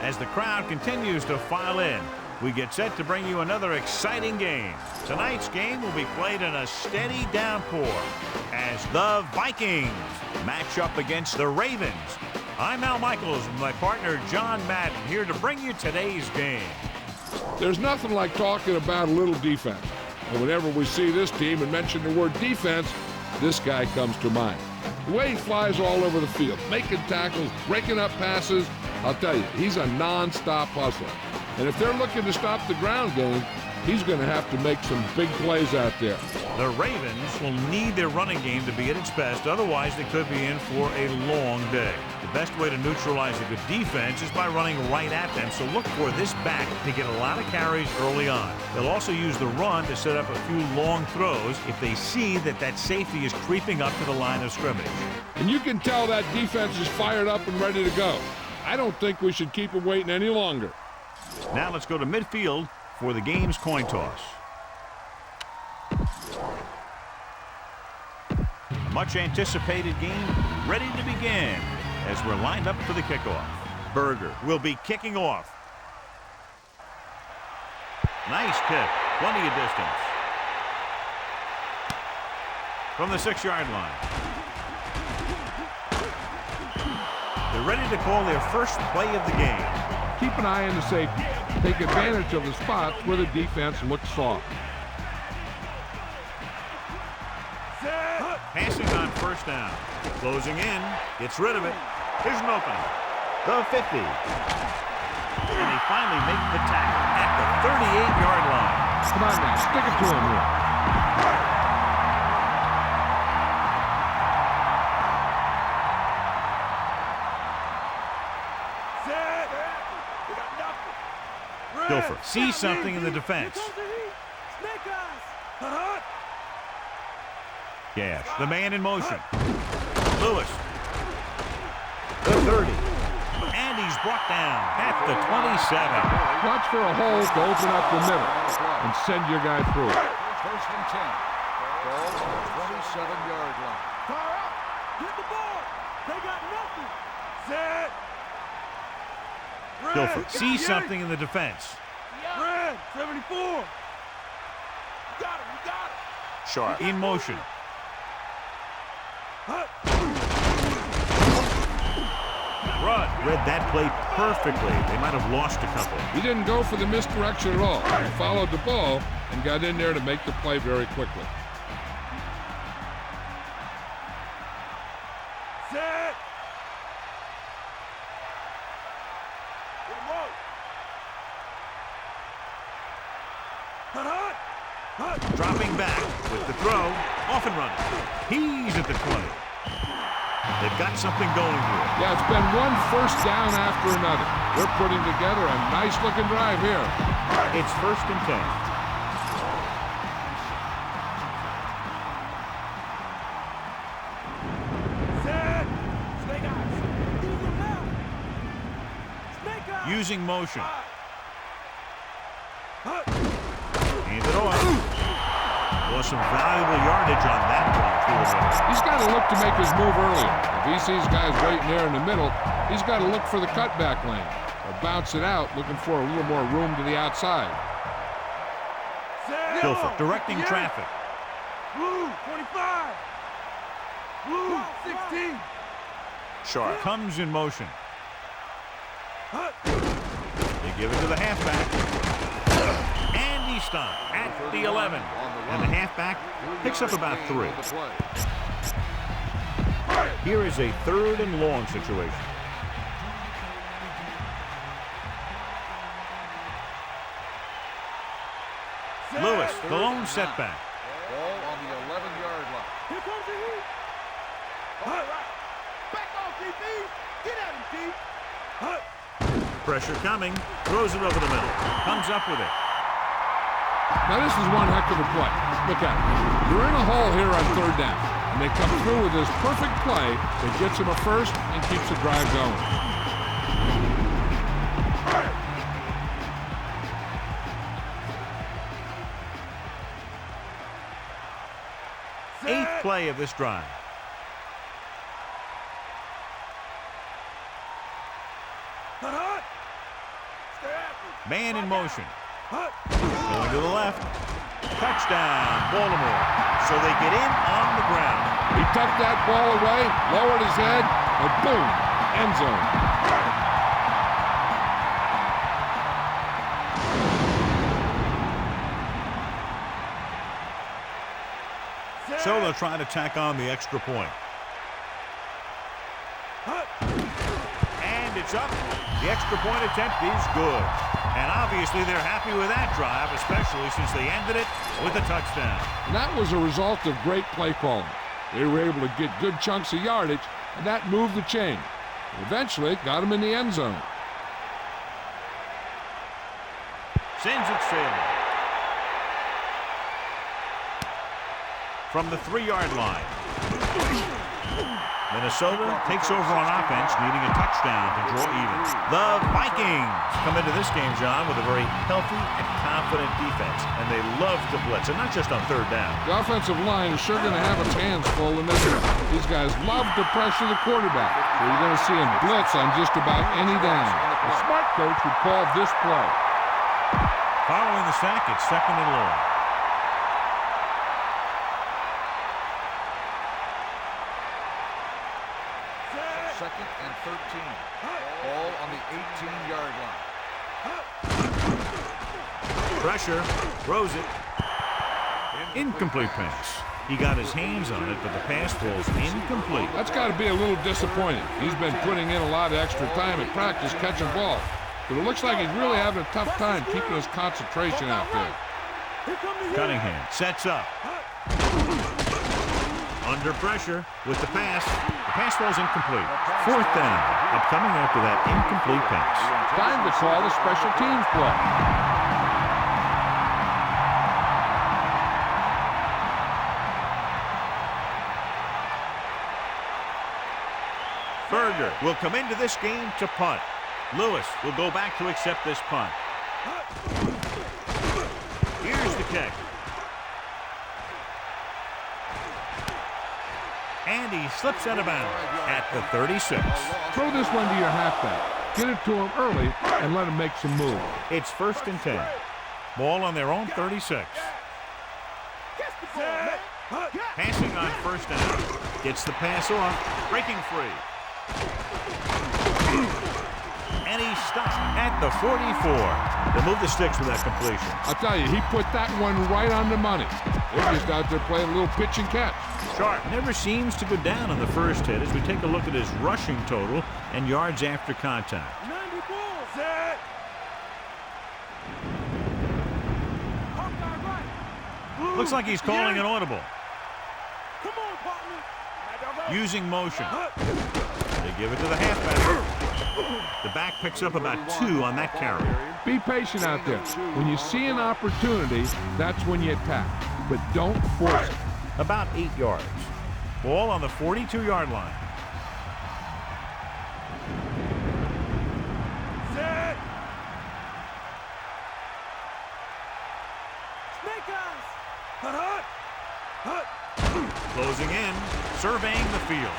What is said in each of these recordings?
as the crowd continues to file in. We get set to bring you another exciting game. Tonight's game will be played in a steady downpour as the Vikings match up against the Ravens. I'm Al Michaels with my partner John Madden here to bring you today's game. There's nothing like talking about a little defense. And whenever we see this team and mention the word defense, this guy comes to mind. The way he flies all over the field, making tackles, breaking up passes, I'll tell you, he's a non-stop hustler. And if they're looking to stop the ground game, he's going to have to make some big plays out there. The Ravens will need their running game to be at its best, otherwise they could be in for a long day. The best way to neutralize a good defense is by running right at them, so look for this back to get a lot of carries early on. They'll also use the run to set up a few long throws if they see that safety is creeping up to the line of scrimmage. And you can tell that defense is fired up and ready to go. I don't think we should keep them waiting any longer. Now let's go to midfield for the game's coin toss. A much anticipated game ready to begin as we're lined up for the kickoff. Berger will be kicking off. Nice kick, plenty of distance. From the 6-yard line. They're ready to call their first play of the game. Keep an eye on the safety. Take advantage of the spots where the defense looks soft. Passing on first down. Closing in. Gets rid of it. Here's an opening. The 50. And they finally make the tackle at the 38-yard line. Come on now. Stick it to him here. Gopher sees something in the defense. Gash, the man in motion. Lewis. The 30. And he's brought down at the 27. Watch for a hole to open up the middle and send your guy through it. First and 10. Ball on the 27-yard line. Fire up. Get the ball. They got nothing. Set. Gopher sees something in the defense. Red, 74. You got him, you got him. Sharp in motion. Rudd read that play perfectly. They might have lost a couple. He didn't go for the misdirection at all. He followed the ball and got in there to make the play very quickly. Set. Dropping back with the throw. Off and running. He's at the 20. They've got something going here. Yeah, it's been one first down after another. They're putting together a nice-looking drive here. It's first and 10. Set. Snake eyes. Using motion. Hand it off. Well, some valuable yardage on that one. He's got to look to make his move earlier. If he sees guys waiting there in the middle, he's got to look for the cutback lane. Or bounce it out, looking for a little more room to the outside. Gilford directing traffic. Blue, 25. Blue, 16. Sharp comes in motion. They give it to the halfback. And he stopped at the 11. And the halfback picks up about 3. Here is a 3rd and long situation. Lewis, the lone setback. Ball on the 11-yard line. Here comes the heat. All right. Back off, DB. Get at him, D. Pressure coming. Throws it over the middle. Comes up with it. Now this is one heck of a play. Look at it. You're in a hole here on 3rd down. And they come through with this perfect play that gets them a first and keeps the drive going. 8th play of this drive. Man in motion. Going to the left. Touchdown, Baltimore. So they get in on the ground. He tucked that ball away, lowered his head, and boom, end zone. So they'll try to tack on the extra point. And it's up. The extra point attempt is good. And obviously they're happy with that drive, especially since they ended it with a touchdown. And that was a result of great play calling. They were able to get good chunks of yardage, and that moved the chain. Eventually, got them in the end zone. Sends it sailing. From the 3-yard line. Minnesota takes over on offense, needing a touchdown to draw even. The Vikings come into this game, John, with a very healthy and confident defense, and they love to blitz, and not just on third down. The offensive line is sure going to have its hands full in this one. These guys love to pressure the quarterback, so you're going to see him blitz on just about any down. A smart coach would call this play. Following the sack, it's 2nd and long. Second and 13. Ball on the 18-yard line. Pressure, throws it. Incomplete pass. He got his hands on it, but the pass falls incomplete. That's got to be a little disappointing. He's been putting in a lot of extra time at practice catching balls, but it looks like he's really having a tough time keeping his concentration out there. Cunningham sets up. Under pressure with the pass. The pass falls incomplete. 4th down. Upcoming after that incomplete pass. Time to call a special teams play. Berger will come into this game to punt. Lewis will go back to accept this punt. Here's the kick. And he slips out of bounds at the 36. Throw this one to your halfback. Get it to him early and let him make some moves. It's 1st and 10. Ball on their own 36. Passing on 1st down. Gets the pass off. Breaking free. And he's stopped at the 44. They move the sticks with that completion. I'll tell you, he put that one right on the money. They're just out there playing a little pitch and catch. Sharp never seems to go down on the first hit as we take a look at his rushing total and yards after contact. 90 set. Looks like he's calling an audible. Come on, partner. Using motion. They give it to the halfback. The back picks up about 2 on that carry. Be patient out there. When you see an opportunity, that's when you attack. But don't force it. About 8 yards. Ball on the 42-yard line. Set. Snake eyes. Hut. Closing in, surveying the field.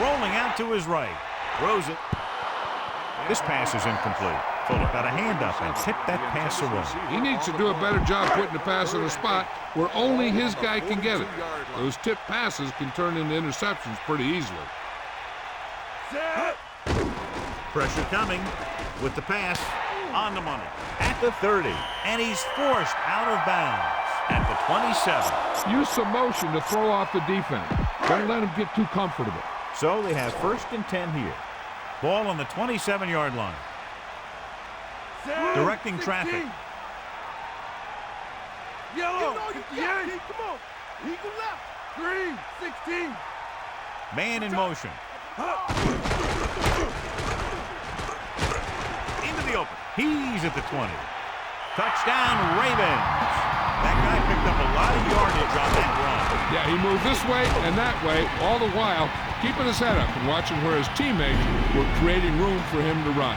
Rolling out to his right. Throws it. This pass is incomplete. Fuller got a hand up and tipped that pass away. He needs to do a better job putting the pass in a spot where only his guy can get it. Those tip passes can turn into interceptions pretty easily. Set. Pressure coming with the pass on the money at the 30. And he's forced out of bounds at the 27. Use some motion to throw off the defense. Don't let him get too comfortable. So they have 1st and 10 here. Ball on the 27-yard line. Directing traffic. Yellow. Yeah. Come on. Eagle left. Green. 16. Man in motion. Into the open. He's at the 20. Touchdown, Ravens. That guy picked up a lot of yardage on that run. Yeah, he moved this way and that way, all the while keeping his head up and watching where his teammates were creating room for him to run.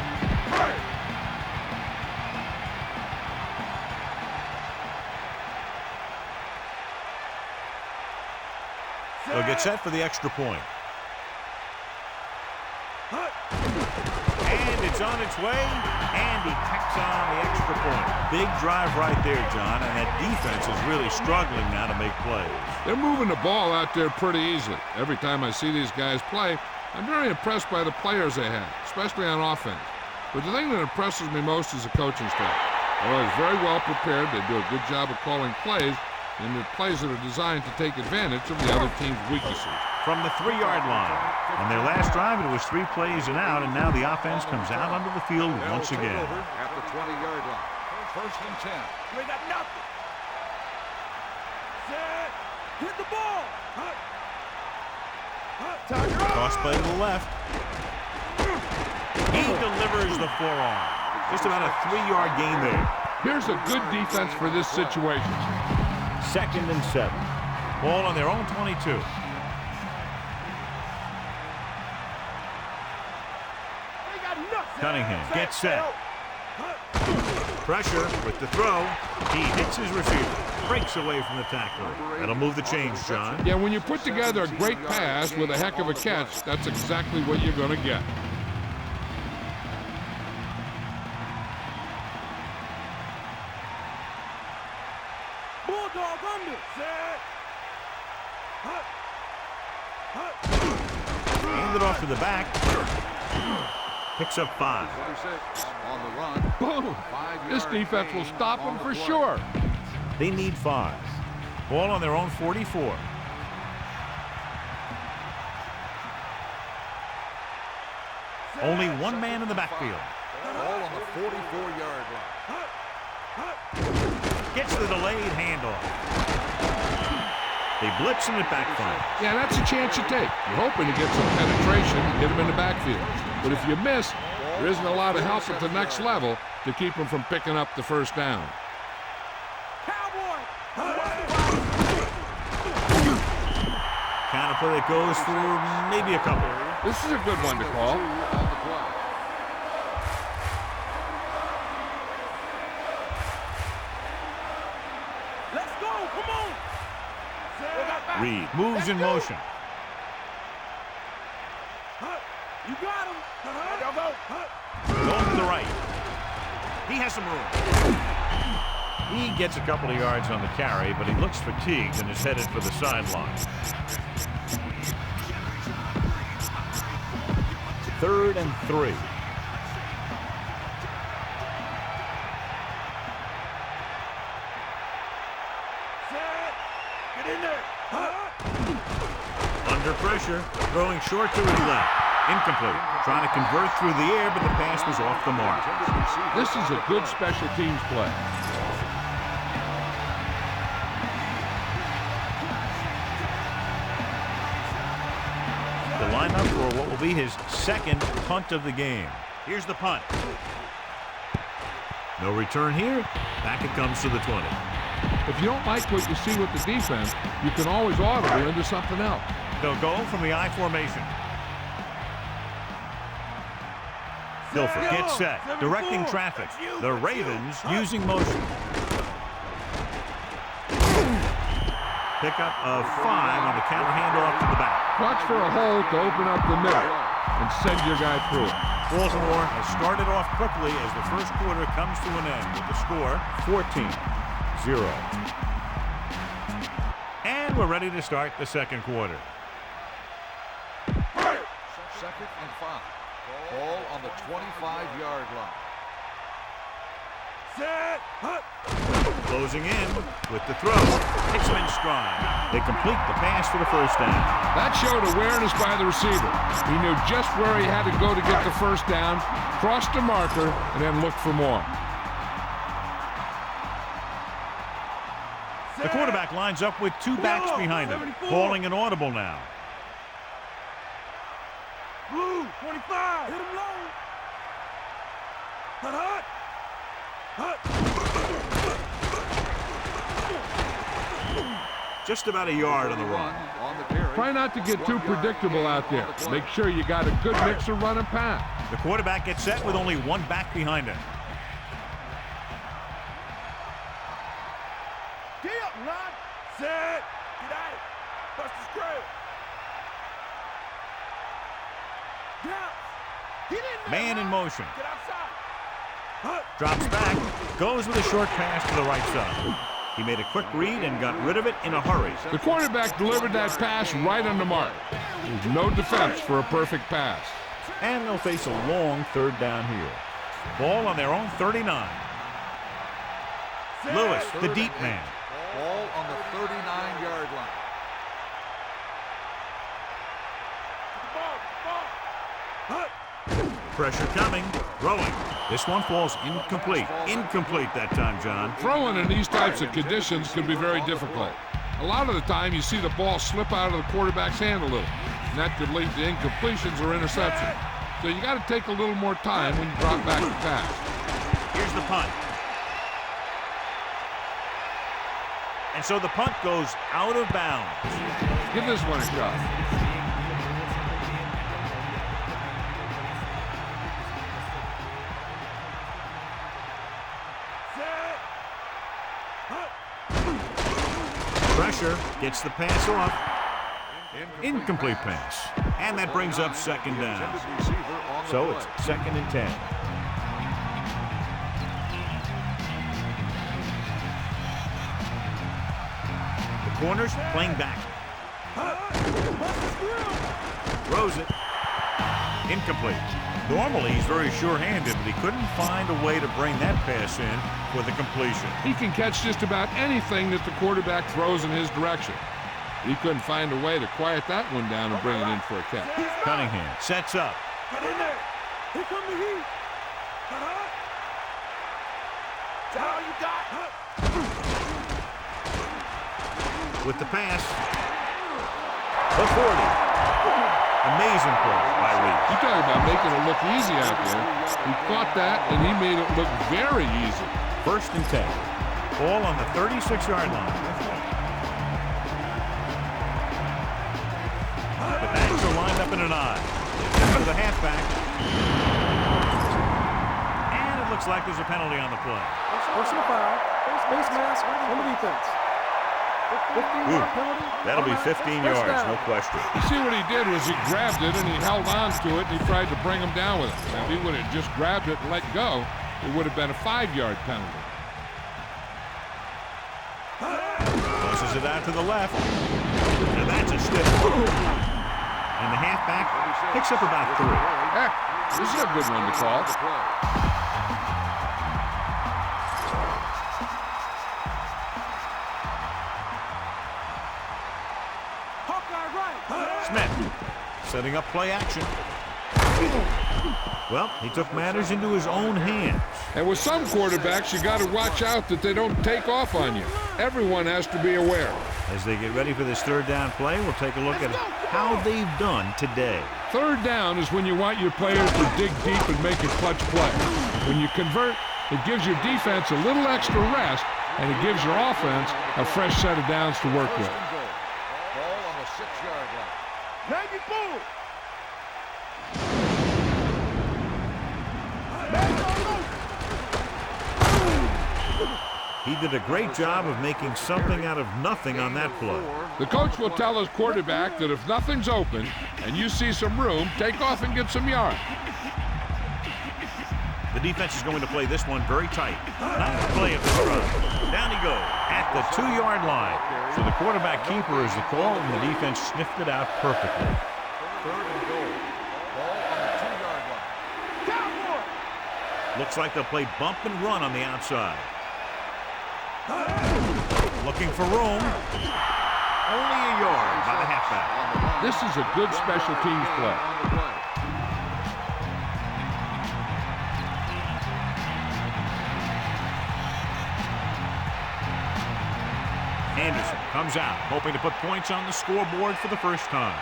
They'll get set for the extra point. And it's on its way, And he tacks on the extra point. Big drive right there, John, and that defense is really struggling now to make plays. They're moving the ball out there pretty easily. Every time I see these guys play, I'm very impressed by the players they have, especially on offense. But the thing that impresses me most is the coaching staff. They're always very well prepared. They do a good job of calling plays, and the plays that are designed to take advantage of the other team's weaknesses. From the 3-yard line. On their last drive, it was 3 plays and out, and now the offense comes out onto the field once again. At the 20-yard line. First and 10. We got nothing. Set. Hit the ball. Toss play to the left. He delivers the forearm. Just about a 3-yard gain there. Here's a good defense for this situation. 2nd and 7. Ball on their own 22. Cunningham gets set. Pressure with the throw. He hits his receiver. Breaks away from the tackler. That'll move the chains, John. Yeah, when you put together a great pass with a heck of a catch, that's exactly what you're going to get. Bulldog under. Set. Hand it off to the back. Picks up 5. 26 on the run. Boom! This defense will stop them for sure. They need 5. Ball on their own 44. Only one man in the backfield. Ball on the 44-yard line. Gets the delayed handoff. They blitz and it backfires. Yeah, that's a chance you take. You're hoping to get some penetration and get them in the backfield. But if you miss, there isn't a lot of help at the next level to keep them from picking up the first down. Kind of play that goes for maybe a couple. This is a good one to call. Let's go, come on. Reed moves in motion. You got him. Going to the right. He has some room. He gets a couple of yards on the carry, but he looks fatigued and is headed for the sideline. 3rd and 3. Get in there. Under pressure, throwing short to his left. Incomplete. Trying to convert through the air, but the pass was off the mark. This is a good special teams play. The lineup for what will be his 2nd punt of the game. Here's the punt. No return here. Back it comes to the 20. If you don't like what you see with the defense, you can always audible into something else. They'll go from the I formation. Dilfer gets set, directing traffic. The Ravens using motion. Pickup of 5 on the counter handoff to the back. Watch for a hole to open up the middle and send your guy through it. Baltimore has started off quickly as the first quarter comes to an end with the score 14-0. And we're ready to start the second quarter. 2nd and 5. Ball on the 25-yard line. Set. Closing in with the throw. Hits him in stride. They complete the pass for the first down. That showed awareness by the receiver. He knew just where he had to go to get the first down, crossed the marker, and then looked for more. The quarterback lines up with 2 backs behind him, calling an audible now. Blue, 25. Hit him low. Hut. Just about a yard on the run. Try not to get too predictable out there. Make sure you got a good mix of run and pass. The quarterback gets set with only 1 back behind him. Get up, run. Set. Get out. Bust the screen. Get in there, Man in motion. Get outside. Drops back, goes with a short pass to the right side. He made a quick read and got rid of it in a hurry. The quarterback delivered that pass right on the mark. There's no defense for a perfect pass. And they'll face a long third down here. Ball on their own 39. Lewis, the deep man. Ball on the 39-yard line. Pressure coming, throwing. This one falls incomplete. Incomplete that time, John. Throwing in these types of conditions can be very difficult. A lot of the time you see the ball slip out of the quarterback's hand a little, and that could lead to incompletions or interceptions. So you got to take a little more time when you drop back the pass. Here's the punt. And so the punt goes out of bounds. Give this one a shot. Pressure gets the pass off. Incomplete pass. And that brings up second down. So it's 2nd and 10. The corners playing back. Throws it. Incomplete. Normally he's very sure-handed, but he couldn't find a way to bring that pass in for the completion. He can catch just about anything that the quarterback throws in his direction. He couldn't find a way to quiet that one down and bring it in for a catch. Cunningham sets up. Cut in there. Here come the heat. That's all you got. With the pass. The 40. Amazing play by Reed. You talk about making it look easy out there. He caught that, and he made it look very easy. 1st and 10. Ball on the 36-yard line. The backs are lined up in an I. To the halfback. And it looks like there's a penalty on the play. Personal foul. Face mask on the defense. 15-yard penalty. That'll be 15 yards, no question. You see what he did was he grabbed it and he held on to it and he tried to bring him down with it. Now, if he would have just grabbed it and let go, it would have been a 5-yard penalty. Tosses it out to the left. And that's a stiff. And the halfback picks up about 3. Heck, this is a good one to call. Smith setting up play action. Well, he took matters into his own hands. And with some quarterbacks, you got to watch out that they don't take off on you. Everyone has to be aware. As they get ready for this third down play, we'll take a look at how they've done today. Third down is when you want your players to dig deep and make a clutch play. When you convert, it gives your defense a little extra rest, and it gives your offense a fresh set of downs to work with. Ball on the 6-yard line. Maggie Bull. He did a great job of making something out of nothing on that play. The coach will tell his quarterback that if nothing's open and you see some room, take off and get some yards. The defense is going to play this one very tight. Nice play of the run. Down he goes at the 2-yard line. So the quarterback keeper is the call, and the defense sniffed it out perfectly. 3rd and goal. Ball on the 2-yard line. Cowboy. Looks like they'll play bump and run on the outside. Looking for room. Only a yard by the halfback. This is a good special teams play. Anderson comes out, hoping to put points on the scoreboard for the first time.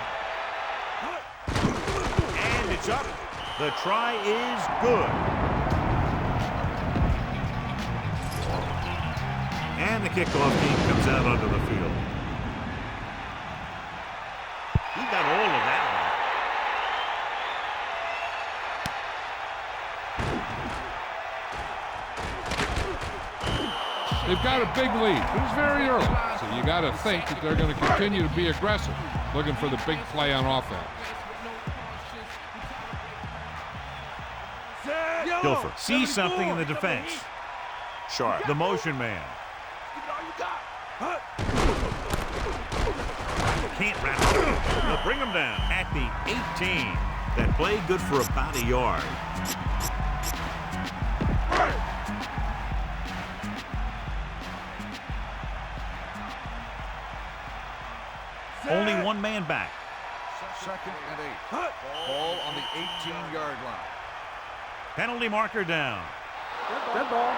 And it's up. The try is good. And the kickoff team comes out onto the field. He got all of that They've got a big lead. It was very early, so you got to think that they're going to continue to be aggressive, looking for the big play on offense. Yo! Hilfer sees something in the defense. Sharp, the motion man. Can't wrap it up. They'll bring him down at the 18. That play good for about a yard. Only one man back. 2nd and 8. Ball on the 18-yard line. Penalty marker down. Dead ball.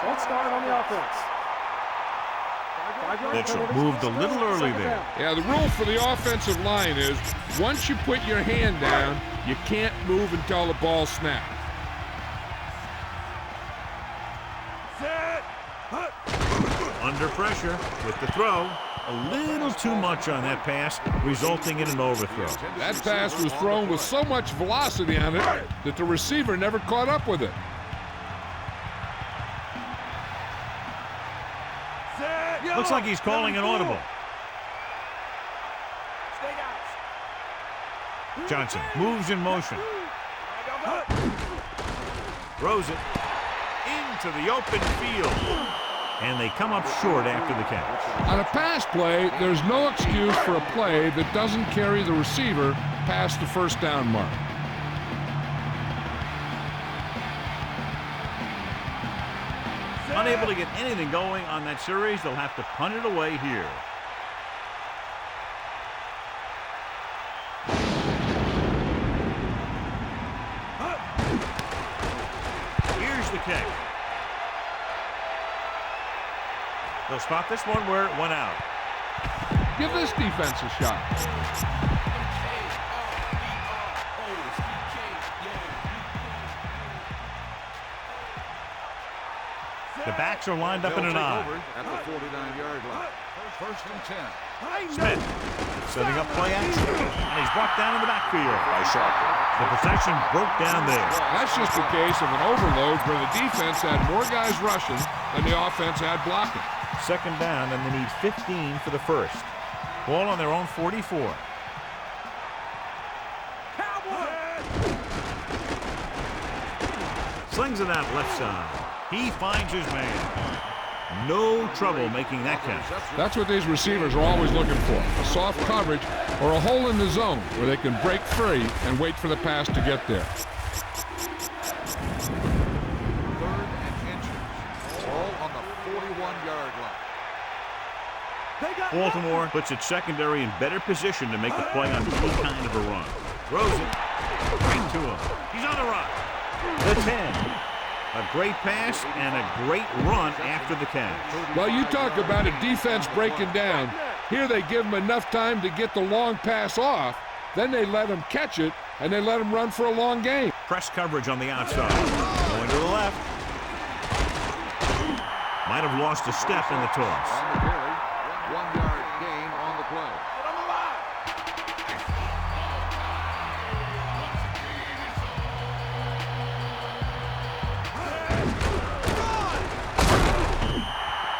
Let's start on the offense. Mitchell moved a little early there. Yeah, the rule for the offensive line is once you put your hand down, you can't move until the ball snaps. Under pressure with the throw. A little too much on that pass, resulting in an overthrow. That pass was thrown with so much velocity on it that the receiver never caught up with it. Looks like he's calling an audible. Johnson moves in motion. Throws it into the open field. And they come up short after the catch. On a pass play, there's no excuse for a play that doesn't carry the receiver past the first down mark. Unable to get anything going on that series, they'll have to punt it away here. Here's the kick. They'll spot this one where it went out. Give this defense a shot. The backs are lined up in an eye. At the 49-yard line. 1st and 10. Smith setting up play action. And he's brought down in the backfield by Sharp. The protection broke down there. That's just a case of an overload where the defense had more guys rushing than the offense had blocking. 2nd down, and they need 15 for the first. Ball on their own 44. Slings it out left side. He finds his man. No trouble making that catch. That's what these receivers are always looking for. A soft coverage or a hole in the zone where they can break free and wait for the pass to get there. 3rd and inches. Ball on the 41-yard line. Baltimore puts its secondary in better position to make a play on any kind of a run. Throws it right to him. He's on the run. The 10. A great pass and a great run after the catch. Well, you talk about a defense breaking down. Here they give them enough time to get the long pass off. Then they let him catch it, and they let him run for a long game. Press coverage on the outside. Going to the left. Might have lost a step in the toss. On the carry. 1-yard gain on the play.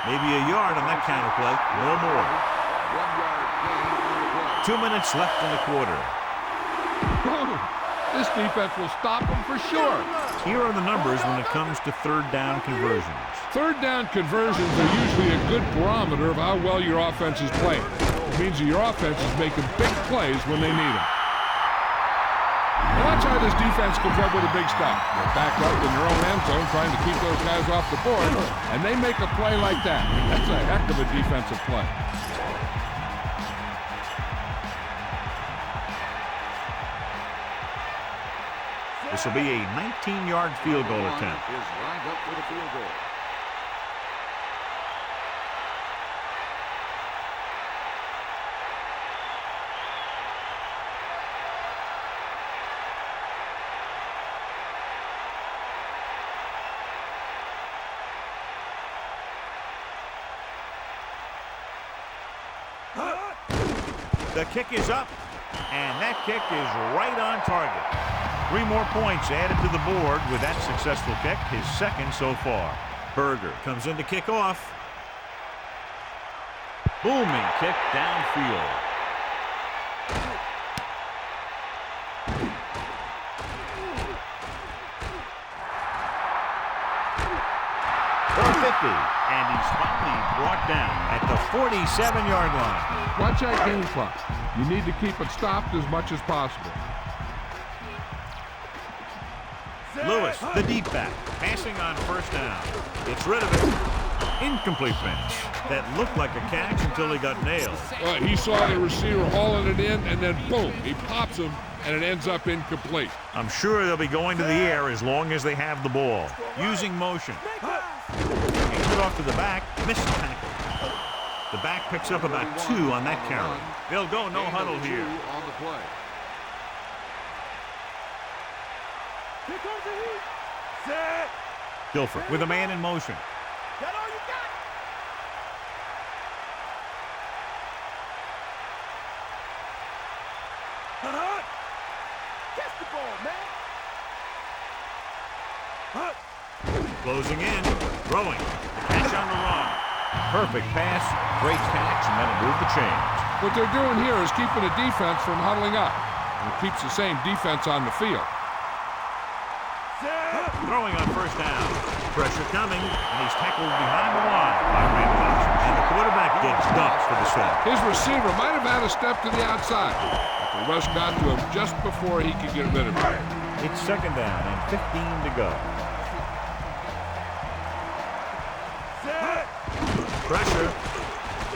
Maybe a yard on that counter play. No more. 1-yard gain on the play. 2 minutes left in the quarter. This defense will stop them for sure. Here are the numbers when it comes to 3rd down conversions. 3rd down conversions are usually a good barometer of how well your offense is playing. It means that your offense is making big plays when they need them. Now watch how this defense comes up with a big stop. They're back up in their own end zone trying to keep those guys off the board, and they make a play like that. That's a heck of a defensive play. This will be a 19-yard field goal attempt. Is lined up for the field goal. The kick is up, and that kick is right on target. 3 more points added to the board with that successful kick, his 2nd so far. Berger comes in to kick off. Booming kick downfield. 50. And he's finally brought down at the 47-yard line. Watch that game clock. You need to keep it stopped as much as possible. Lewis, the deep back, passing on first down. Gets rid of it. Incomplete pass. That looked like a catch until he got nailed. He saw the receiver hauling it in, and then boom, he pops him, and it ends up incomplete. I'm sure they'll be going to the air as long as they have the ball. Using motion. Hands it off to the back. Missed tackle. The back picks up about 2 on that carry. They'll go no huddle here. On the play. Here comes the heat. Set. Guilford with a man in motion. That all you got? Catch the ball, man. Closing in. Throwing. Catch on the run. Perfect pass. Great catch, and that'll move the chains. What they're doing here is keeping the defense from huddling up. And it keeps the same defense on the field. Throwing on first down. Pressure coming, and he's tackled behind the line by Randall. And the quarterback gets dumped for the sack. His receiver might have had a step to the outside, but the rush got to him just before he could get rid of it. It's second down and 15 to go. Pressure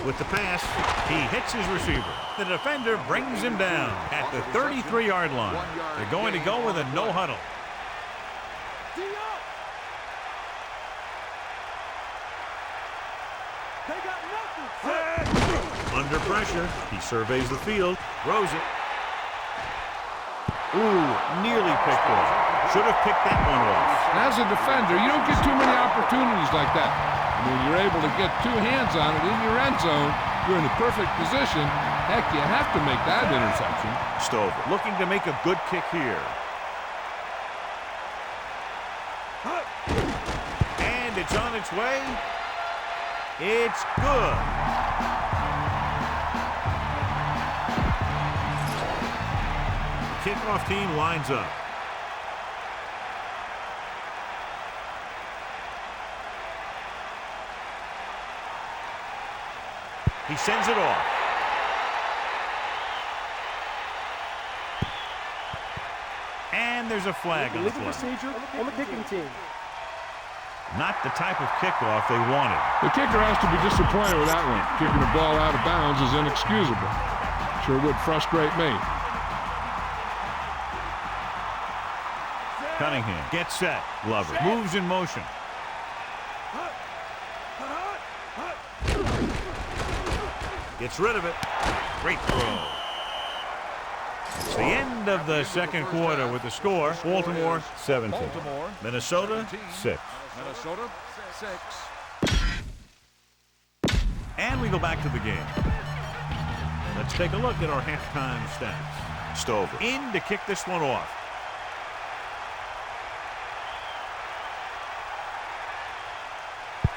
with the pass. He hits his receiver. The defender brings him down at the 33-yard line. They're going to go with a no huddle. Under pressure, he surveys the field, throws it. Ooh, nearly picked off. Should have picked that one off. As a defender, you don't get too many opportunities like that. And when you're able to get 2 hands on it in your end zone, you're in the perfect position. Heck, you have to make that interception. Stover looking to make a good kick here. And it's on its way. It's good. Kickoff team lines up. He sends it off. And there's a flag on the Illegal play. procedure on the kicking team. Not the type of kickoff they wanted. The kicker has to be disappointed with that one. Kicking the ball out of bounds is inexcusable. Sure would frustrate me. Cunningham gets set. Glover moves in motion. Gets rid of it. Great throw. It's the end of the second quarter with the score. Baltimore 17. Minnesota 6. Minnesota 6. And we go back to the game. Let's take a look at our halftime stats. Stover in to kick this one off.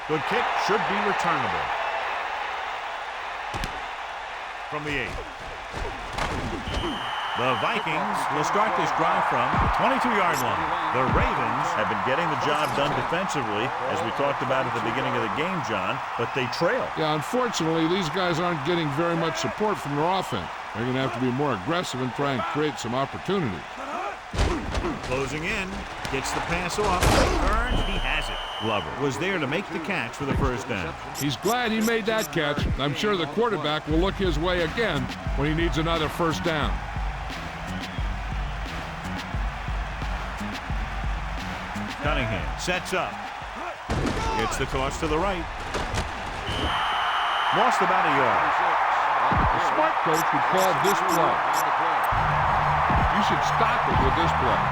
Good kick, should be returnable. From the 8. The Vikings will start this drive from the 22-yard line. The Ravens have been getting the job done defensively, as we talked about at the beginning of the game, John, but they trail. Yeah, unfortunately, these guys aren't getting very much support from their offense. They're going to have to be more aggressive and try and create some opportunities. Closing in, gets the pass off, turns, he has it. Glover was there to make the catch for the first down. He's glad he made that catch. I'm sure the quarterback will look his way again when he needs another first down. Cunningham sets up. Gets the toss to the right. Lost about a yard. The smart coach would call this play. You should stop it with this play.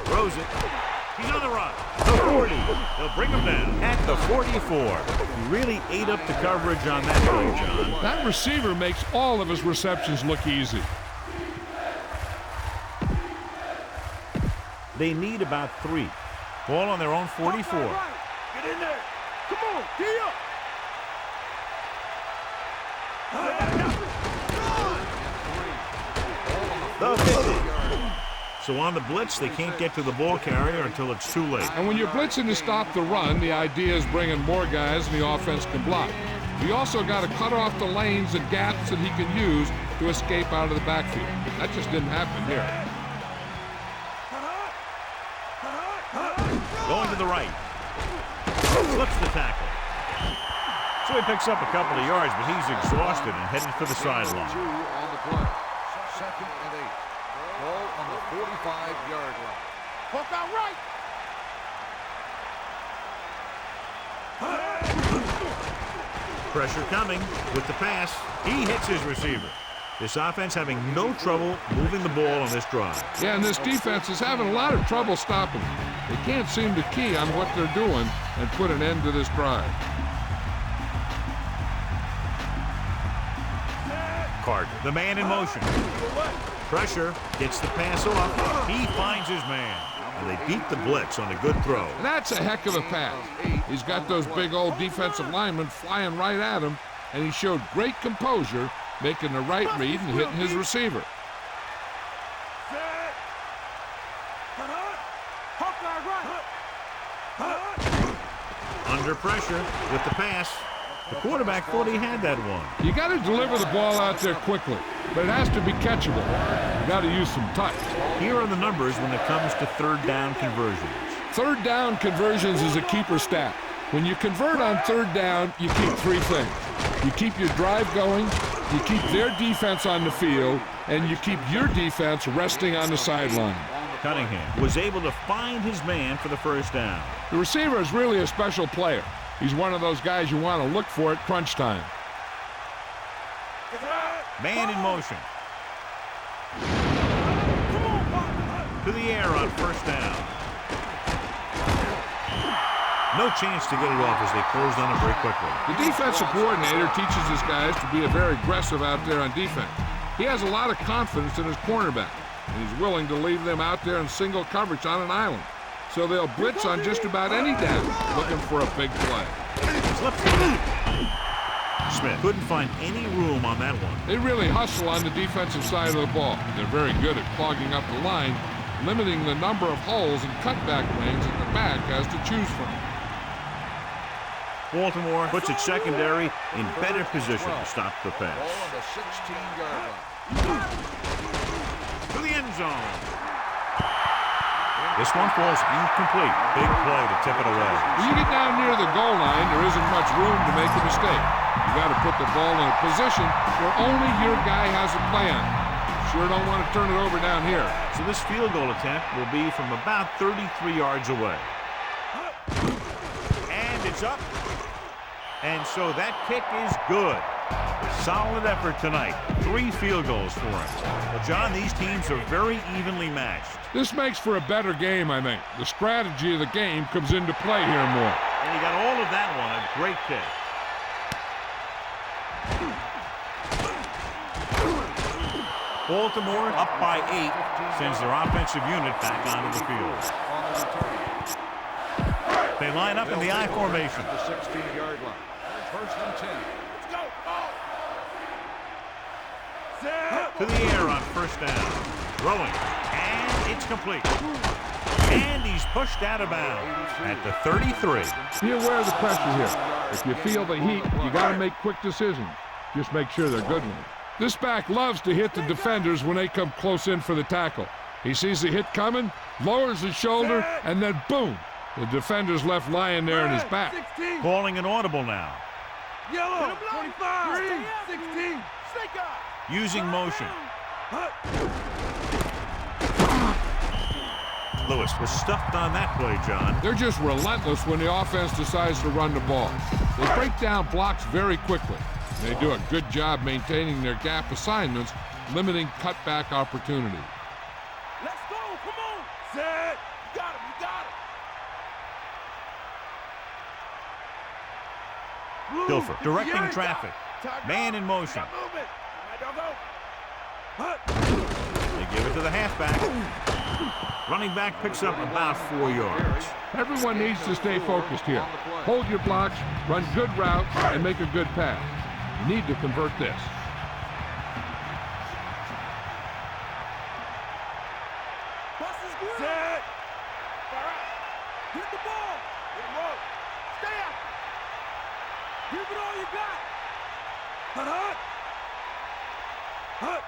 Throws it. He's on the run. The 40. They'll bring him down at the 44. He really ate up the coverage on that play, John. That receiver makes all of his receptions look easy. They need about 3. Ball on their own 44. Get in there. Come on, D up. The 50. So on the blitz, they can't get to the ball carrier until it's too late. And when you're blitzing to stop the run, the idea is bringing more guys and the offense can block. You also got to cut off the lanes and gaps that he can use to escape out of the backfield. That just didn't happen here. Going to the right. Flips the tackle. So he picks up a couple of yards, but he's exhausted and headed for the sideline. On the play. 2nd and 8. Ball on the 45-yard line. Hook out right. Pressure coming with the pass. He hits his receiver. This offense having no trouble moving the ball on this drive. Yeah, and this defense is having a lot of trouble stopping them. They can't seem to key on what they're doing and put an end to this drive. Carter, the man in motion. Pressure, gets the pass off. He finds his man. And they beat the blitz on a good throw. That's a heck of a pass. He's got those big old defensive linemen flying right at him, and he showed great composure, making the right read and hitting his receiver. Under pressure with the pass. The quarterback thought he had that one. You got to deliver the ball out there quickly, but it has to be catchable. You got to use some touch. Here are the numbers when it comes to third down conversions. Third down conversions is a keeper stat. When you convert on third down, you keep three things. You keep your drive going, you keep their defense on the field, and you keep your defense resting on the sideline. Cunningham was able to find his man for the first down. The receiver is really a special player. He's one of those guys you want to look for at crunch time. Man in motion. To the air on first down. No chance to get it off as they closed on it very quickly. The defensive coordinator teaches his guys to be very aggressive out there on defense. He has a lot of confidence in his cornerback, and he's willing to leave them out there in single coverage on an island. So they'll blitz on just about any down, looking for a big play. Smith couldn't find any room on that one. They really hustle on the defensive side of the ball. They're very good at clogging up the line, limiting the number of holes and cutback lanes that the back has to choose from. Baltimore puts its secondary in better position to stop the pass. Ball on the 16-yard line. To the end zone. This one falls incomplete. Big play to tip it away. When you get down near the goal line, there isn't much room to make a mistake. You got to put the ball in a position where only your guy has a plan. Sure don't want to turn it over down here. So this field goal attempt will be from about 33 yards away. And it's up. And so that kick is good. Solid effort tonight. 3 field goals for him. Well, John, these teams are very evenly matched. This makes for a better game, I think. The strategy of the game comes into play here more. And he got all of that one. A great kick. Baltimore up by 8 sends their offensive unit back onto the field. They line up in the I formation. The 16-yard line. First and 10. Let's go. To the air on first down. Throwing. And it's complete. And he's pushed out of bounds at the 33. Be aware of the pressure here. If you feel the heat, you got to make quick decisions. Just make sure they're good ones. This back loves to hit the defenders when they come close in for the tackle. He sees the hit coming, lowers his shoulder, and then boom, the defender's left lying there in his back. Calling an audible now. Yellow, 25, green, 16, snake eye. Using motion. Lewis was stuffed on that play, John. They're just relentless when the offense decides to run the ball. They break down blocks very quickly. They do a good job maintaining their gap assignments, limiting cutback opportunities. Let's go, come on. Set. You got him, you got him. Dilfer directing traffic. Man in motion. They give it to the halfback. Running back picks up about 4 yards. Everyone needs to stay focused here. Hold your blocks, run good routes, and make a good pass. You need to convert this. Bust his grip. Set. Fire out. Hit the ball. Hit him up. Stay out. Give it all you got. Hut. Hut.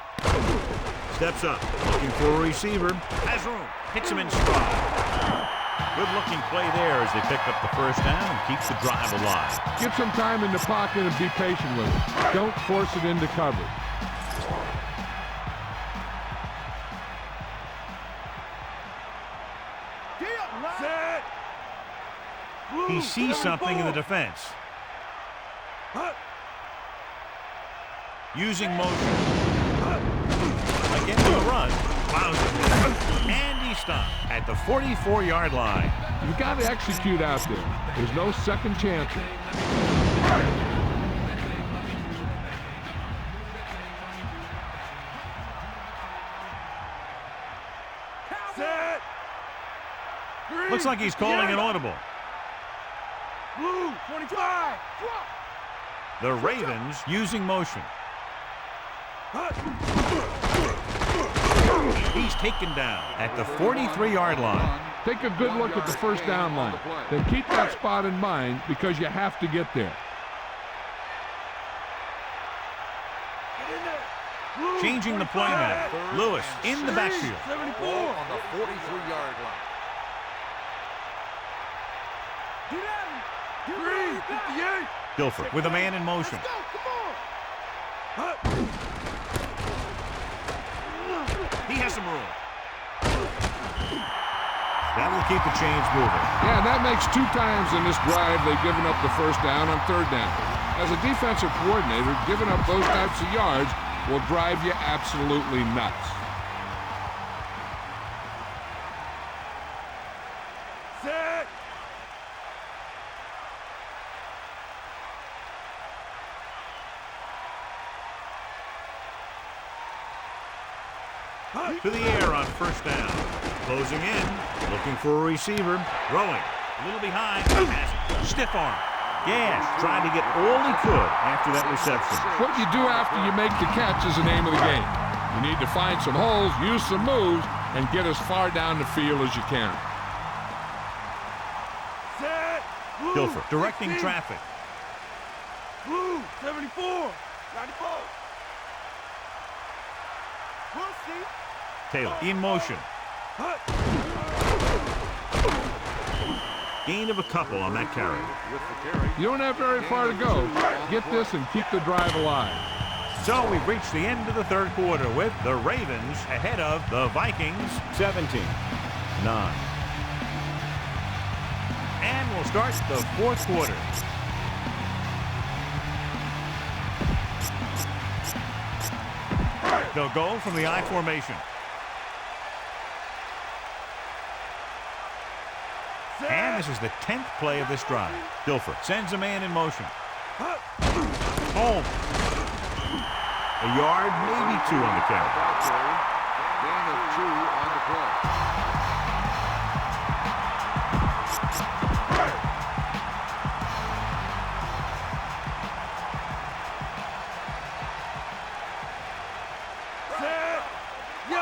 Steps up, looking for a receiver. Has room. Hits him in stride. Good-looking play there as they pick up the first down and keeps the drive alive. Get some time in the pocket and be patient with it. Don't force it into coverage. Set. He sees something in the defense. Hut. Using motion. Again to the run. Plows it. And he stopped at the 44-yard line. You've got to execute out there. There's no second chances. Set. Green. Looks like he's calling an audible. Blue. 25. Drop. The Ravens using motion. He's taken down at the 43-yard line. Take a good look at the first down line. Then keep that spot in mind because you have to get there. Changing the play now. Lewis in the backfield. 74 on the 43-yard line. Get at him. Green. 58. Guilford with a man in motion. Let's go. Come on. He has some room. That will keep the chains moving. Yeah, that makes 2 times in this drive they've given up the first down on 3rd down. As a defensive coordinator, giving up those types of yards will drive you absolutely nuts. Set. To the air on first down. Closing in. Looking for a receiver. Throwing. A little behind. Stiff arm. Gash. Trying to get all he could after that reception. What you do after you make the catch is the name of the game. You need to find some holes, use some moves, and get as far down the field as you can. Set. Blue. Guilford directing 16. traffic. Blue. 74. 94. We'll see. Taylor in motion. Hut. Gain of a couple on that carry. With the carry. You don't have very far to go. Get this and keep the drive alive. So we've reached the end of the 3rd quarter with the Ravens ahead of the Vikings 17-9. And we'll start the 4th quarter. They'll go from the I formation. And this is the 10th play of this drive. Guilford sends a man in motion. Home. A yard, maybe 2 on the carry. Gain of 2 on the play.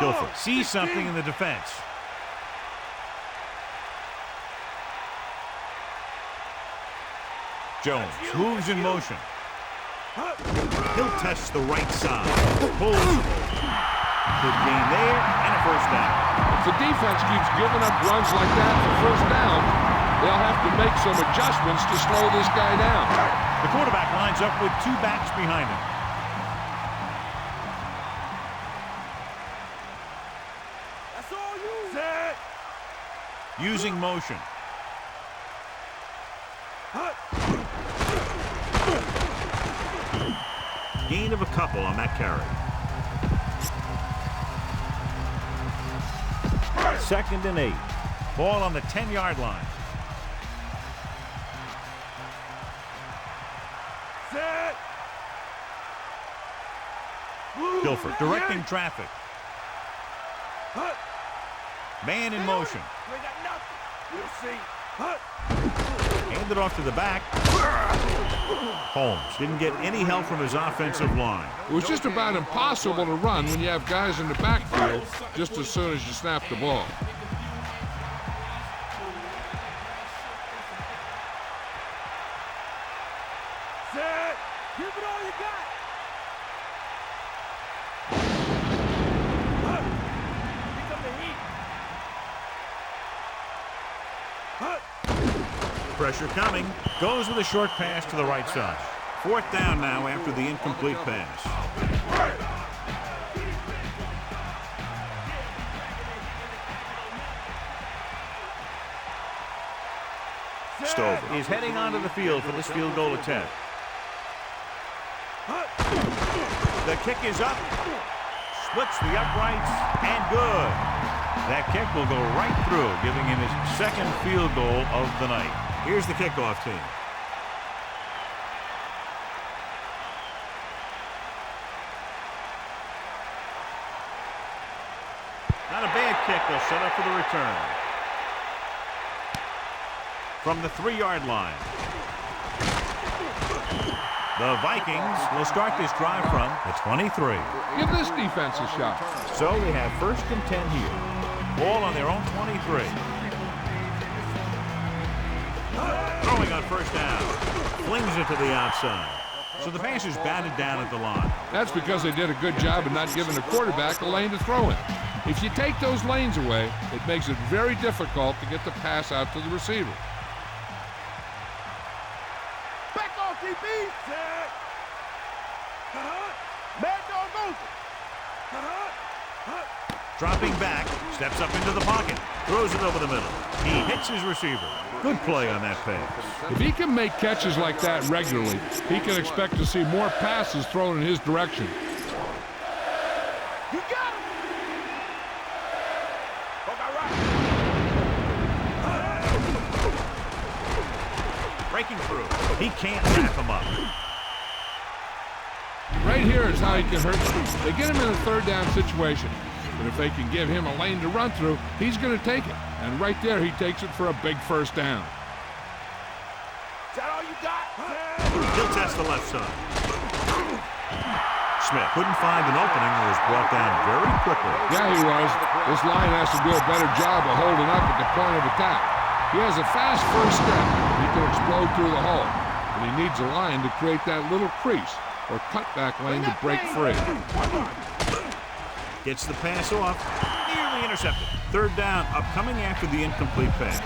Guilford sees something in the defense. Jones moves in motion. He'll test the right side. Pulls. Good gain there and a first down. If the defense keeps giving up runs like that for first down, they'll have to make some adjustments to slow this guy down. The quarterback lines up with 2 backs behind him. That's all you. Set. Using motion. Gain of a couple on that carry. 2nd and 8. Ball on the 10-yard line. Set. Guilford directing traffic. Man in motion. We got nothing. We'll see. Handed off to the back. Holmes didn't get any help from his offensive line. It was just about impossible to run when you have guys in the backfield just as soon as you snap the ball. Set. Give it all you got. Pick up the heat. Pressure coming. Goes with a short pass to the right side. 4th down now after the incomplete pass. Stover is heading onto the field for this field goal attempt. The kick is up. Splits the uprights and good. That kick will go right through, giving him his 2nd field goal of the night. Here's the kickoff team. Not a bad kick. They'll set up for the return. From the 3-yard line. The Vikings will start this drive from the 23. Give this defense a shot. So they have 1st and 10 here. Ball on their own 23. Throwing on 1st down. Flings it to the outside. So the pass is batted down at the line. That's because they did a good job of not giving the quarterback a lane to throw in. If you take those lanes away, it makes it very difficult to get the pass out to the receiver. Back off, DB. Set. Mad dog goes. Dropping back, steps up into the pocket, throws it over the middle. He hits his receiver. Good play on that pass. If he can make catches like that regularly, he can expect to see more passes thrown in his direction. You got him. Breaking through. He can't wrap him up. Right here is how he can hurt them. They get him in a 3rd down situation. But if they can give him a lane to run through, he's going to take it. And right there, he takes it for a big 1st down. Is that all you got? He'll test the left side. Smith couldn't find an opening and was brought down very quickly. Yeah, he was. This line has to do a better job of holding up at the point of attack. He has a fast 1st step. He can explode through the hole. But he needs a line to create that little crease or cutback lane to break free. Gets the pass off. Nearly intercepted. 3rd down upcoming after the incomplete pass.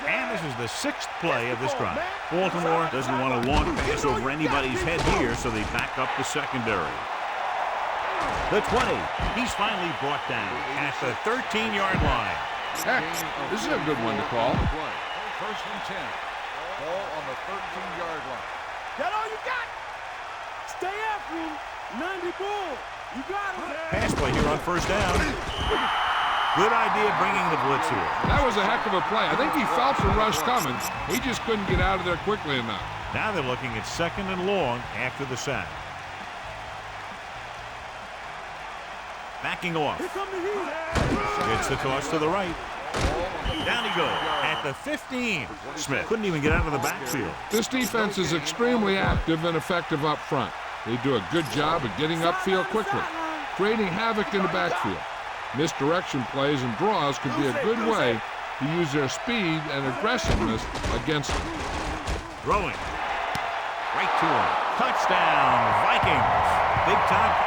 And this is the 6th play of this drive. Baltimore doesn't want a long pass over anybody's head here, so they back up the secondary. The 20. He's finally brought down at the 13-yard line. Heck, this is a good one to call. 1st and 10. Ball on the 13-yard line. That all you got? Stay after him. 90 bull. You got him. Pass play here on 1st down. Good idea bringing the blitz here. That was a heck of a play. I think he felt the rush coming. He just couldn't get out of there quickly enough. Now they're looking at 2nd and long after the sack. Backing off. Here come the heat. Gets the toss to the right. Down he goes at the 15. Smith couldn't even get out of the backfield. This defense is extremely active and effective up front. They do a good job of getting upfield quickly, creating havoc in the backfield. Misdirection plays and draws could be a good way to use their speed and aggressiveness against them. Throwing. Right to him. Touchdown, Vikings. Big time.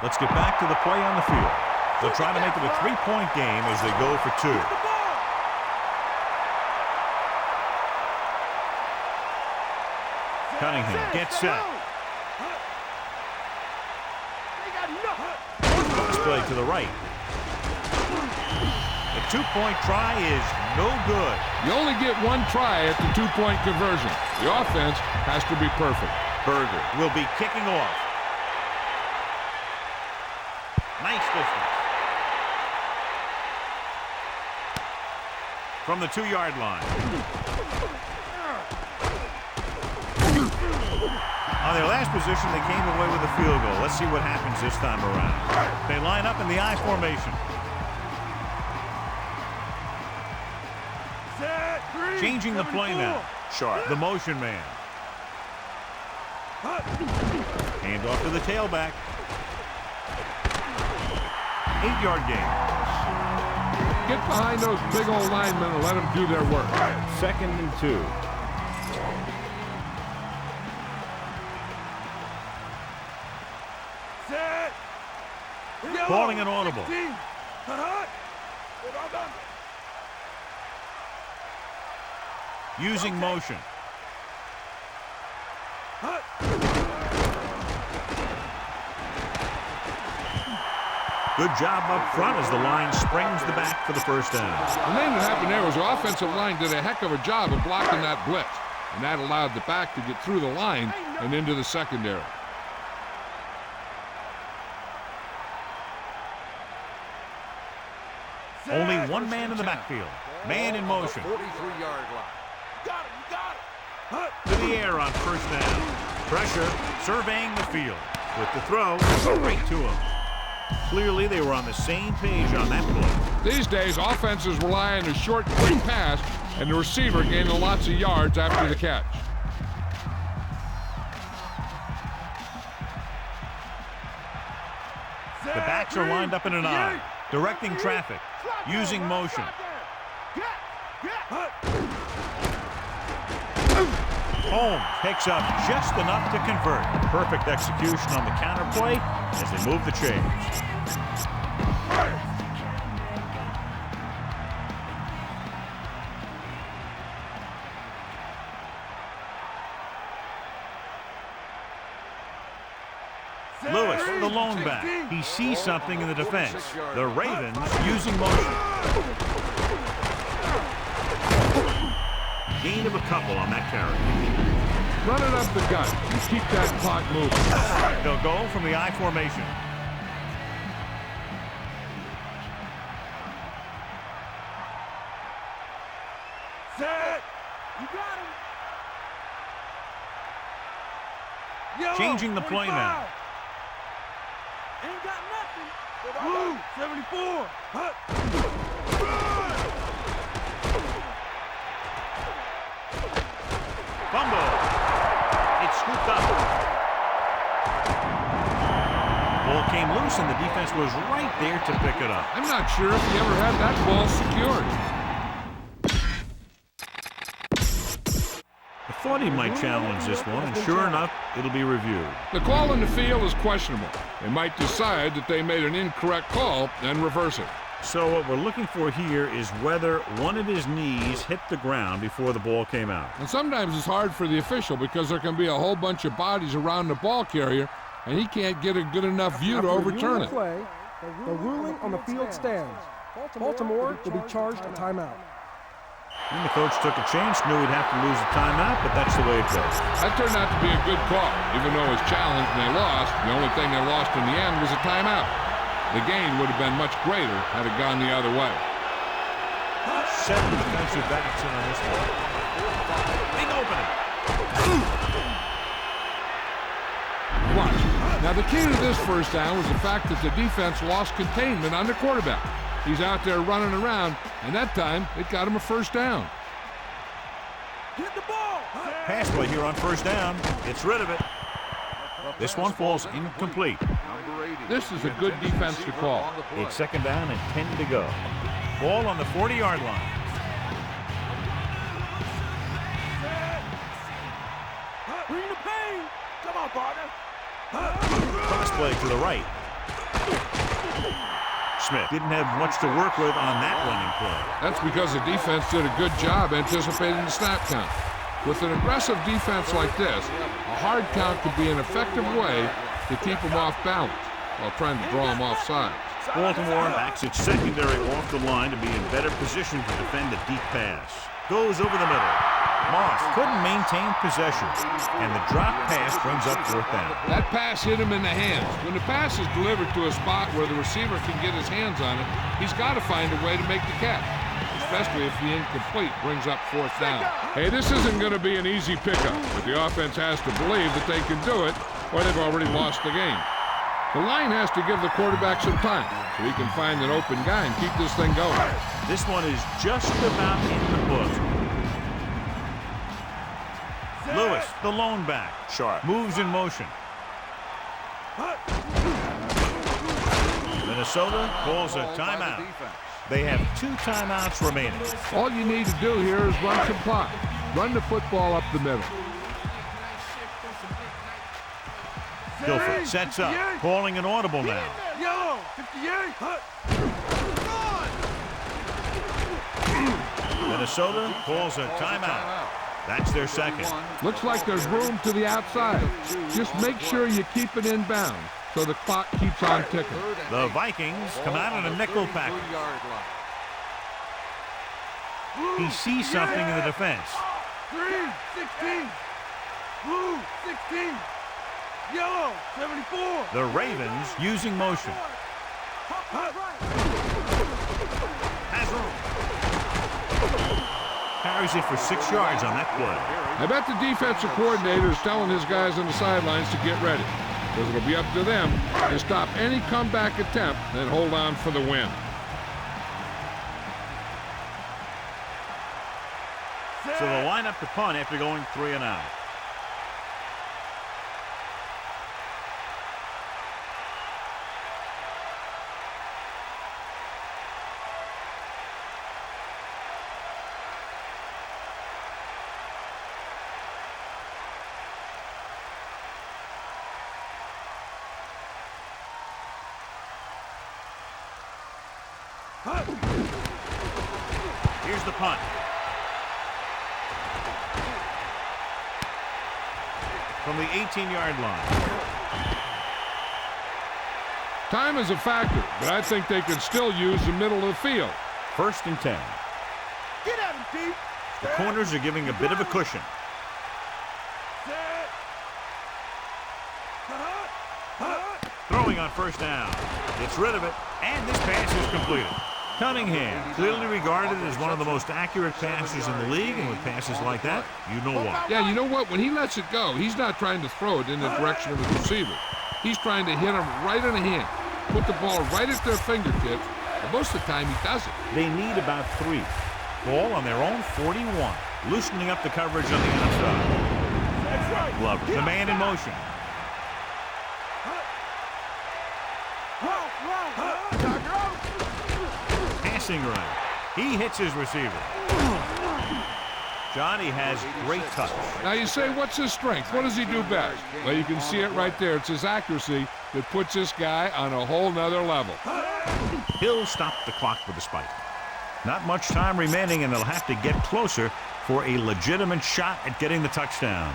Let's get back to the play on the field. They'll try to make it a 3-point game as they go for 2. Cunningham gets set. Pass play to the right. The 2-point try is no good. You only get one try at the 2-point conversion. The offense has to be perfect. Berger will be kicking off. Nice distance. from the 2-yard line. On their last position, they came away with a field goal. Let's see what happens this time around. They line up in the I formation. Changing the play now. Sharp, the motion man. Hand off to the tailback. 8-yard gain. Get behind those big old linemen and let them do their work. 2nd and 2. Calling an audible. Using motion. Good job up front as the line springs the back for the first down. The thing that happened there was the offensive line did a heck of a job of blocking that blitz, and that allowed the back to get through the line and into the secondary. Only one man in the backfield. Man in motion. 43-yard line. Got him, you got it. To the air on first down. Pressure, surveying the field. With the throw, right to him. Clearly, they were on the same page on that play. These days, offenses rely on a short, quick pass, and the receiver gaining lots of yards after the catch. The backs are lined up in an I, directing traffic, using motion. Holmes picks up just enough to convert. Perfect execution on the counter play as they move the chains. Lewis, the lone back. He sees something in the defense. The Ravens using motion. Gain of a couple on that carry. Run it up the gut and keep that clock moving. They'll go from the I formation. Set. You got him. Yo, Changing the play 45. now. Ain't got nothing. Blue, 74. Hut. Fumble. It's scooped up. Ball came loose and the defense was right there to pick it up. I'm not sure if he ever had that ball secured. I thought he might challenge this one, and sure enough, it'll be reviewed. The call in the field is questionable. They might decide that they made an incorrect call and reverse it. So what we're looking for here is whether one of his knees hit the ground before the ball came out. And sometimes it's hard for the official because there can be a whole bunch of bodies around the ball carrier, and he can't get a good enough view to overturn it. The ruling on the field stands. Baltimore will be charged a timeout. And the coach took a chance, knew he'd have to lose a timeout, but that's the way it goes. That turned out to be a good call. Even though it was challenged and they lost, the only thing they lost in the end was a timeout. The gain would have been much greater had it gone the other way. 7 defensive backs in on this one. Big opening. Watch. Now the key to this first down was the fact that the defense lost containment on the quarterback. He's out there running around, and that time it got him a first down. Get the ball. Pass play here on first down. Gets rid of it. This one falls incomplete. This is a good defense to call. It's second down and 10 to go. Ball on the 40-yard line. Bring the pain. Come on, partner. Cross play to the right. Smith didn't have much to work with on that running play. That's because the defense did a good job anticipating the snap count. With an aggressive defense like this, a hard count could be an effective way to keep them off balance while trying to draw them off sides. Baltimore backs its secondary off the line to be in better position to defend the deep pass. Goes over the middle. Moss couldn't maintain possession, and the drop pass brings up fourth down. That pass hit him in the hands. When the pass is delivered to a spot where the receiver can get his hands on it, he's got to find a way to make the catch. especially if the incomplete brings up fourth down. Hey, this isn't going to be an easy pickup, but the offense has to believe that they can do it, or they've already lost the game. The line has to give the quarterback some time so he can find an open guy and keep this thing going. This one is just about in the books. Lewis, the lone back. Sharp. Moves in motion. Minnesota calls a timeout. They have 2 timeouts remaining. All you need to do here is run some clock. Run the football up the middle. Guilford sets up, calling an audible now. Yellow, 58. Minnesota calls a timeout. That's their second. Looks like there's room to the outside. Just make sure you keep it in bounds so the clock keeps on ticking. The Vikings come out in a nickel package. He sees something in the defense. 3, 16. Blue, 16. Yellow, 74. The Ravens using motion. Has room. Carries it for 6 yards on that play. I bet the defensive coordinator is telling his guys on the sidelines to get ready, because it'll be up to them to stop any comeback attempt and hold on for the win. So they'll line up to punt after going 3 and out. Here's the punt. From the 18-yard line. Time is a factor, but I think they can still use the middle of the field. 1st and 10. Get at him, Pete. The corners are giving a bit of a cushion. Throwing on 1st down. Gets rid of it, and this pass is completed. Cunningham, clearly regarded as one of the most accurate passers in the league, and with passes like that, you know why. Yeah, you know what? When he lets it go, he's not trying to throw it in the direction of his receiver. He's trying to hit him right in the hand, put the ball right at their fingertips, and most of the time he does it. They need about 3. Ball on their own 41. Loosening up the coverage on the outside. That's right. Glover, the man in motion. Passing right. He hits his receiver. Johnny has great touch. Now you say, what's his strength? What does he do best? Well, you can see it right there. It's his accuracy that puts this guy on a whole nother level. He'll stop the clock with a spike. Not much time remaining, and they'll have to get closer for a legitimate shot at getting the touchdown.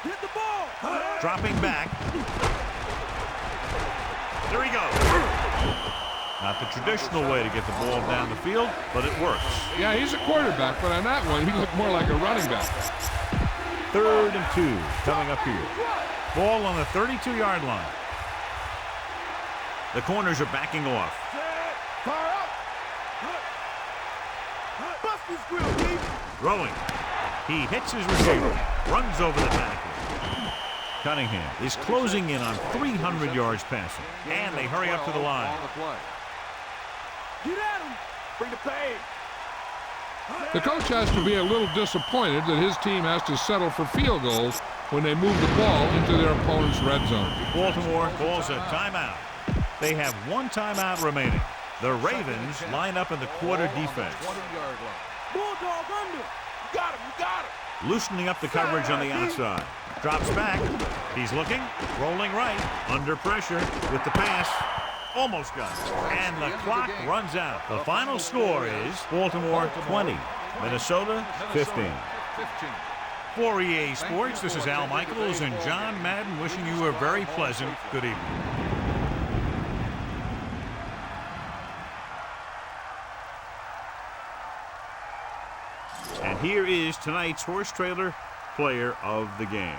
Hit the ball. Dropping back. There he goes. Not the traditional way to get the ball down the field, but it works. Yeah, he's a quarterback, but on that one, he looked more like a running back. 3rd and 2 coming up here. Ball on the 32-yard line. The corners are backing off. Fire up. Bust his grill, Pete. Throwing. He hits his receiver. Runs over the tackle. Cunningham is closing in on 300 yards passing. And they hurry up to the line. Get at him. Bring the pain. The coach has to be a little disappointed that his team has to settle for field goals when they move the ball into their opponent's red zone. Baltimore calls a timeout. They have 1 timeout remaining. The Ravens line up in the quarter defense. Bulldog under. You got him. You got him. Loosening up the coverage on the outside. Drops back. He's looking. Rolling right. Under pressure with the pass. Almost got it. And the clock runs out. The final score is Baltimore 20, Minnesota 15. For EA Sports, this is Al Michaels and John Madden wishing you a very pleasant good evening. And here is tonight's horse trailer player of the game.